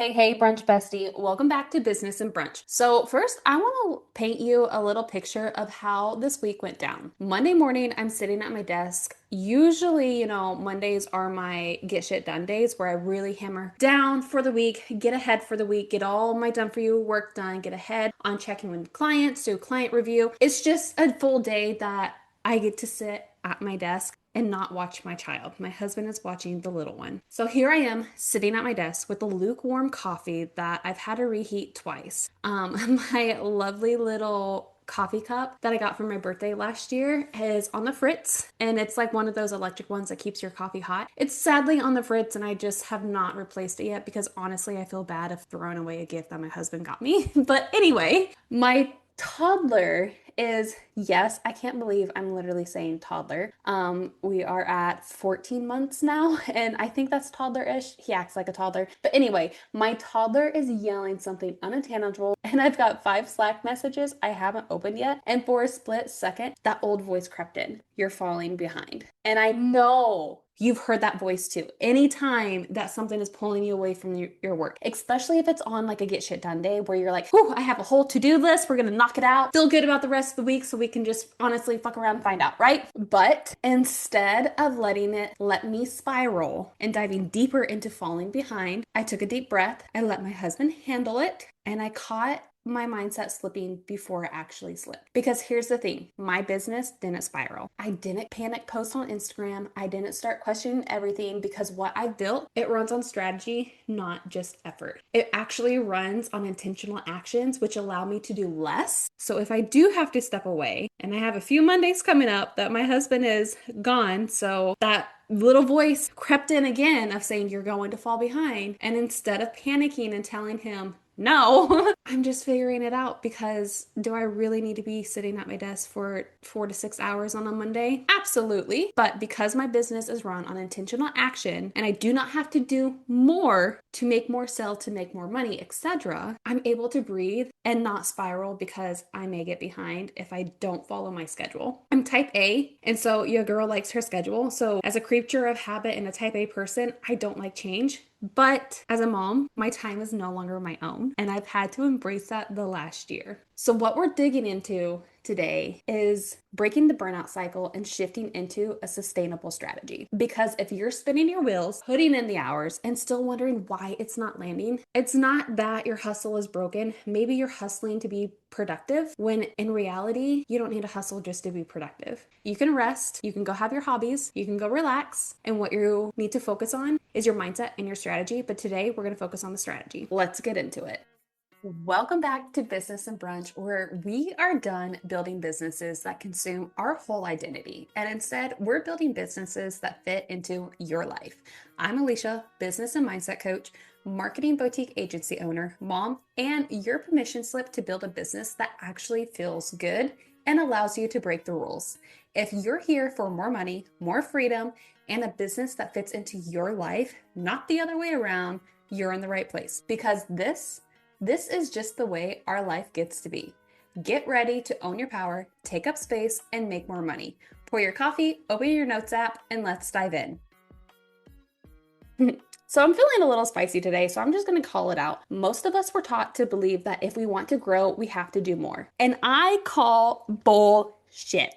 Hey, brunch bestie. Welcome back to Business and Brunch. So, first, I want to paint you a little picture of how this week went down. Monday morning, I'm sitting at my desk. Usually, Mondays are my get shit done days where I really hammer down for the week, get ahead for the week, get all my done for you work done, get ahead on checking with clients, do client review. It's just a full day that I get to sit at my desk and not watch my child. My husband is watching the little one. So here I am sitting at my desk with a lukewarm coffee that I've had to reheat twice. My lovely little coffee cup that I got for my birthday last year is on the fritz, and it's like one of those electric ones that keeps your coffee hot. It's sadly on the fritz, and I just have not replaced it yet because honestly, I feel bad of throwing away a gift that my husband got me. But anyway, my toddler is, yes, I can't believe I'm literally saying toddler. We are at 14 months now, and I think that's toddler-ish. He acts like a toddler. But anyway, my toddler is yelling something unintelligible, and I've got 5 Slack messages I haven't opened yet. And for a split second, that old voice crept in. You're falling behind. And I know you've heard that voice too. Anytime that something is pulling you away from your work, especially if it's on like a get shit done day where you're like, whew, I have a whole to-do list. We're going to knock it out. Feel good about the rest of the week so we can just honestly fuck around and find out, right? But instead of letting it let me spiral and diving deeper into falling behind, I took a deep breath. I let my husband handle it, and I caught my mindset slipping before it actually slipped. Because here's the thing, my business didn't spiral. I didn't panic post on Instagram. I didn't start questioning everything because what I built, it runs on strategy, not just effort. It actually runs on intentional actions, which allow me to do less. So if I do have to step away, and I have a few Mondays coming up that my husband is gone, so that little voice crept in again of saying you're going to fall behind. And instead of panicking and telling him, no, I'm just figuring it out because do I really need to be sitting at my desk for 4 to 6 hours on a Monday? Absolutely. But because my business is run on intentional action and I do not have to do more to make more sell, to make more money, etc., I'm able to breathe and not spiral because I may get behind if I don't follow my schedule. I'm type A, and so your girl likes her schedule. So as a creature of habit and a type A person, I don't like change. But as a mom, my time is no longer my own, and I've had to embrace that the last year. So what we're digging into today is breaking the burnout cycle and shifting into a sustainable strategy. Because if you're spinning your wheels, putting in the hours, and still wondering why it's not landing, it's not that your hustle is broken. Maybe you're hustling to be productive when in reality, you don't need to hustle just to be productive. You can rest, you can go have your hobbies, you can go relax, and what you need to focus on is your mindset and your strategy. But today we're going to focus on the strategy. Let's get into it. Welcome back to Business and Brunch, where we are done building businesses that consume our whole identity. And instead, we're building businesses that fit into your life. I'm Alicia, business and mindset coach, marketing boutique agency owner, mom, and your permission slip to build a business that actually feels good and allows you to break the rules. If you're here for more money, more freedom, and a business that fits into your life, not the other way around, you're in the right place, because this is just the way our life gets to be. Get ready to own your power, take up space, and make more money. Pour your coffee, open your notes app, and let's dive in. So I'm feeling a little spicy today, so I'm just going to call it out. Most of us were taught to believe that if we want to grow, we have to do more. And I call bullshit.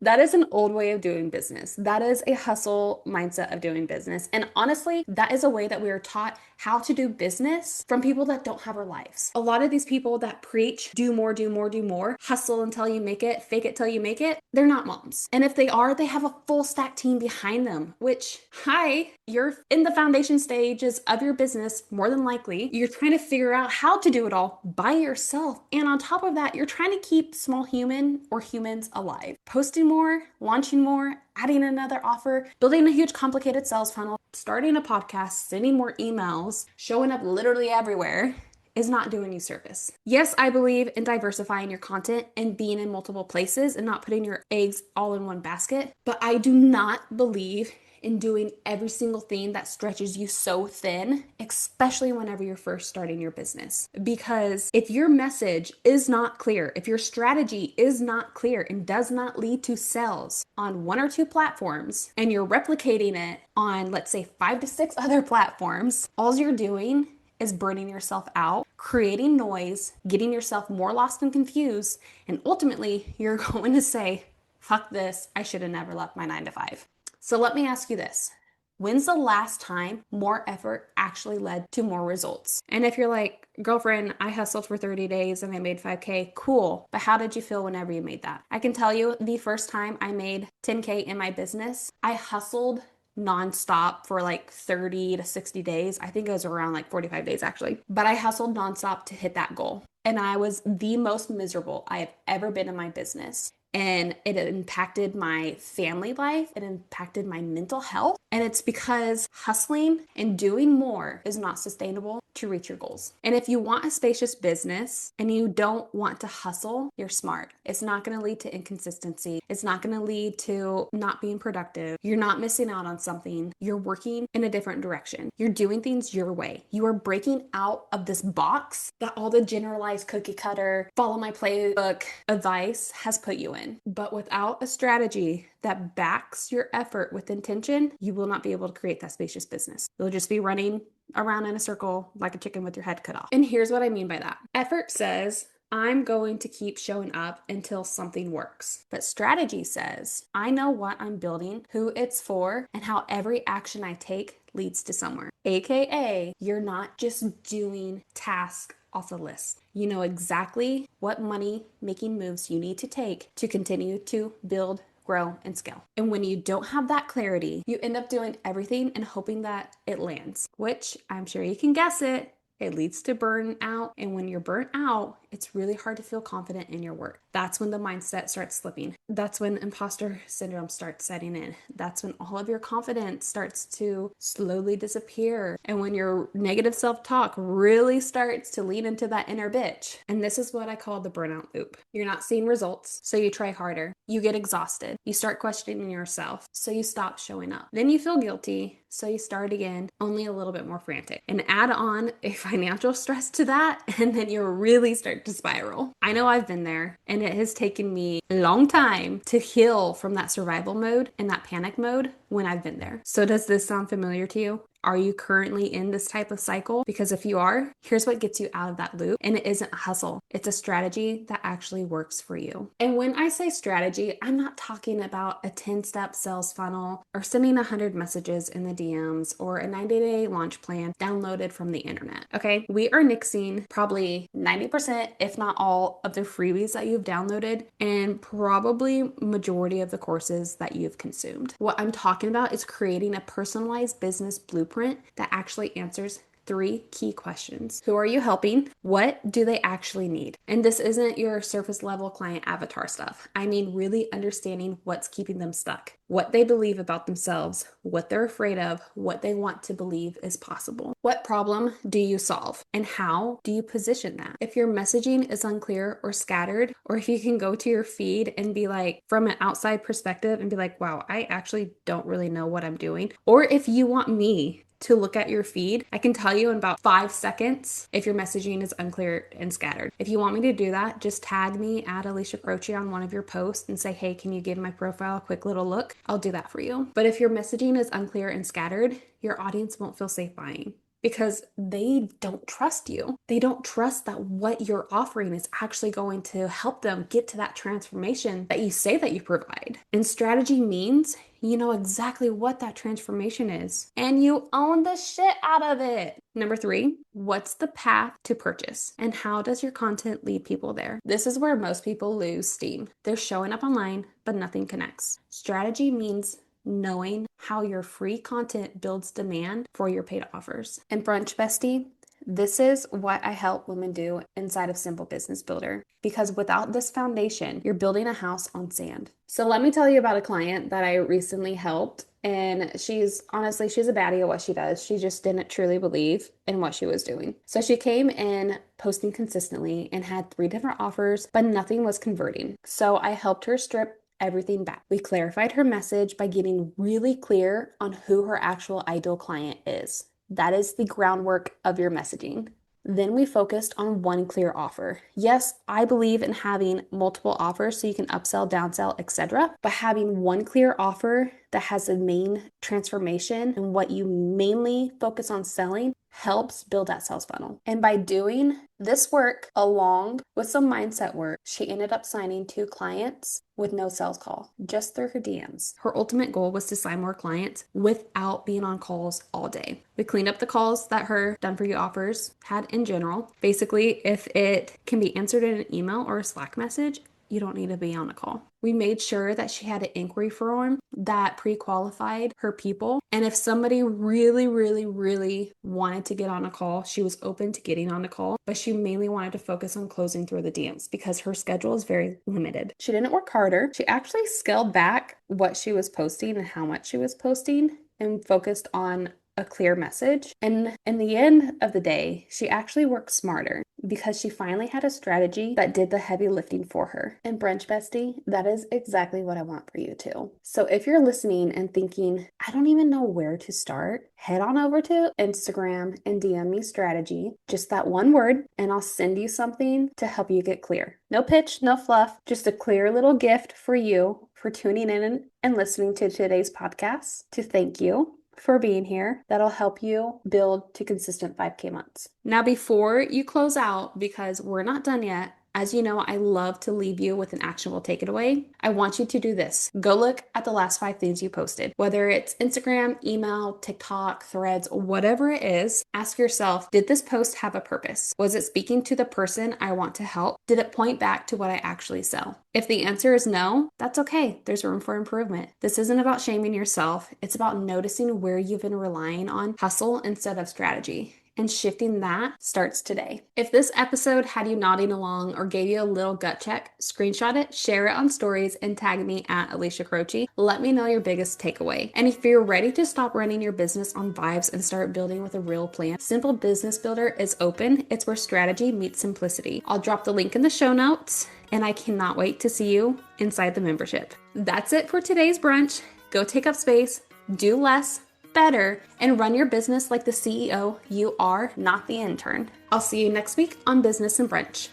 That is an old way of doing business. That is a hustle mindset of doing business. And honestly, that is a way that we are taught how to do business from people that don't have our lives. A lot of these people that preach do more, do more, do more, hustle until you make it, fake it till you make it, they're not moms. And if they are, they have a full stack team behind them, which, hi, you're in the foundation stages of your business, more than likely. You're trying to figure out how to do it all by yourself. And on top of that, you're trying to keep small human or humans alive. Posting more, launching more, adding another offer, building a huge complicated sales funnel, starting a podcast, sending more emails, showing up literally everywhere is not doing you service. Yes, I believe in diversifying your content and being in multiple places and not putting your eggs all in one basket, but I do not believe in doing every single thing that stretches you so thin, especially whenever you're first starting your business. Because if your message is not clear, if your strategy is not clear and does not lead to sales on 1 or 2 platforms, and you're replicating it on, let's say, 5 to 6 other platforms, all you're doing is burning yourself out, creating noise, getting yourself more lost and confused, and ultimately you're going to say, fuck this, I should have never left my 9 to 5. So let me ask you this. When's the last time more effort actually led to more results? And if you're like, girlfriend, I hustled for 30 days and I made 5K, cool. But how did you feel whenever you made that? I can tell you the first time I made 10K in my business, I hustled nonstop for like 30 to 60 days. I think it was around like 45 days actually. But I hustled nonstop to hit that goal. And I was the most miserable I have ever been in my business. And it impacted my family life. It impacted my mental health. And it's because hustling and doing more is not sustainable to reach your goals. And if you want a spacious business and you don't want to hustle, you're smart. It's not going to lead to inconsistency. It's not going to lead to not being productive. You're not missing out on something. You're working in a different direction. You're doing things your way. You are breaking out of this box that all the generalized cookie cutter, follow my playbook advice has put you in. But without a strategy that backs your effort with intention, you will not be able to create that spacious business. You'll just be running around in a circle like a chicken with your head cut off. And here's what I mean by that. Effort says, I'm going to keep showing up until something works. But strategy says, I know what I'm building, who it's for, and how every action I take leads to somewhere. AKA, you're not just doing tasks off the list. You know exactly what money making moves you need to take to continue to build, grow, and scale. And when you don't have that clarity, you end up doing everything and hoping that it lands, which I'm sure you can guess it leads to burnout. And when you're burnt out, it's really hard to feel confident in your work. That's when the mindset starts slipping. That's when imposter syndrome starts setting in. That's when all of your confidence starts to slowly disappear. And when your negative self-talk really starts to lean into that inner bitch. And this is what I call the burnout loop. You're not seeing results, so you try harder. You get exhausted. You start questioning yourself, so you stop showing up. Then you feel guilty, so you start again, only a little bit more frantic. And add on a financial stress to that, and then you really start to spiral. I know I've been there, and it has taken me a long time to heal from that survival mode and that panic mode when I've been there. So does this sound familiar to you? Are you currently in this type of cycle? Because if you are, here's what gets you out of that loop. And it isn't a hustle. It's a strategy that actually works for you. And when I say strategy, I'm not talking about a 10-step sales funnel or sending 100 messages in the DMs or a 90-day launch plan downloaded from the internet. Okay, we are nixing probably 90%, if not all, of the freebies that you've downloaded and probably majority of the courses that you've consumed. What I'm talking about is creating a personalized business blueprint that actually answers 3 key questions. Who are you helping? What do they actually need? And this isn't your surface level client avatar stuff. I mean, really understanding what's keeping them stuck, what they believe about themselves, what they're afraid of, what they want to believe is possible. What problem do you solve? And how do you position that? If your messaging is unclear or scattered, or if you can go to your feed and be like, from an outside perspective and be like, wow, I actually don't really know what I'm doing. Or if you want me to look at your feed, I can tell you in about 5 seconds if your messaging is unclear and scattered. If you want me to do that, just tag me at Alicia Croce on one of your posts and say, hey, can you give my profile a quick little look? I'll do that for you. But if your messaging is unclear and scattered, your audience won't feel safe buying because they don't trust you. They don't trust that what you're offering is actually going to help them get to that transformation that you say that you provide. And strategy means you know exactly what that transformation is and you own the shit out of it. Number 3, what's the path to purchase and how does your content lead people there? This is where most people lose steam. They're showing up online, but nothing connects. Strategy means knowing how your free content builds demand for your paid offers. And brunch bestie, this is what I help women do inside of Simple Business Builder, because without this foundation, you're building a house on sand. So let me tell you about a client that I recently helped, and she's a baddie at what she does. She just didn't truly believe in what she was doing. So she came in posting consistently and had 3 different offers, but nothing was converting. So I helped her strip everything back. We clarified her message by getting really clear on who her actual ideal client is. That is the groundwork of your messaging. Then we focused on one clear offer. Yes, I believe in having multiple offers so you can upsell, downsell, etc. But having one clear offer that has a main transformation and what you mainly focus on selling helps build that sales funnel. And by doing this work along with some mindset work, she ended up signing 2 clients with no sales call, just through her DMs. Her ultimate goal was to sign more clients without being on calls all day. We cleaned up the calls that her Done For You offers had in general. Basically, if it can be answered in an email or a Slack message, you don't need to be on a call. We made sure that she had an inquiry form that pre-qualified her people. And if somebody really, really, really wanted to get on a call, she was open to getting on a call, but she mainly wanted to focus on closing through the DMs because her schedule is very limited. She didn't work harder. She actually scaled back what she was posting and how much she was posting and focused on a clear message. And in the end of the day, she actually worked smarter because she finally had a strategy that did the heavy lifting for her. And Brunch Bestie, that is exactly what I want for you too. So if you're listening and thinking, I don't even know where to start, head on over to Instagram and DM me strategy, just that one word, and I'll send you something to help you get clear. No pitch, no fluff, just a clear little gift for you for tuning in and listening to today's podcast to thank you for being here. That'll help you build to consistent 5K months. Now, before you close out, because we're not done yet, as you know, I love to leave you with an actionable take it away. I want you to do this. Go look at the last 5 things you posted, whether it's Instagram, email, TikTok, threads, whatever it is. Ask yourself, did this post have a purpose? Was it speaking to the person I want to help? Did it point back to what I actually sell? If the answer is no, that's okay. There's room for improvement. This isn't about shaming yourself. It's about noticing where you've been relying on hustle instead of strategy. And shifting that starts today. If this episode had you nodding along or gave you a little gut check, screenshot it, share it on stories, and tag me at Alicia Croce. Let me know your biggest takeaway. And if you're ready to stop running your business on vibes and start building with a real plan, Simple Business Builder is open. It's where strategy meets simplicity. I'll drop the link in the show notes, and I cannot wait to see you inside the membership. That's it for today's brunch. Go take up space, do less, better, and run your business like the CEO you are, not the intern. I'll see you next week on Business and Brunch.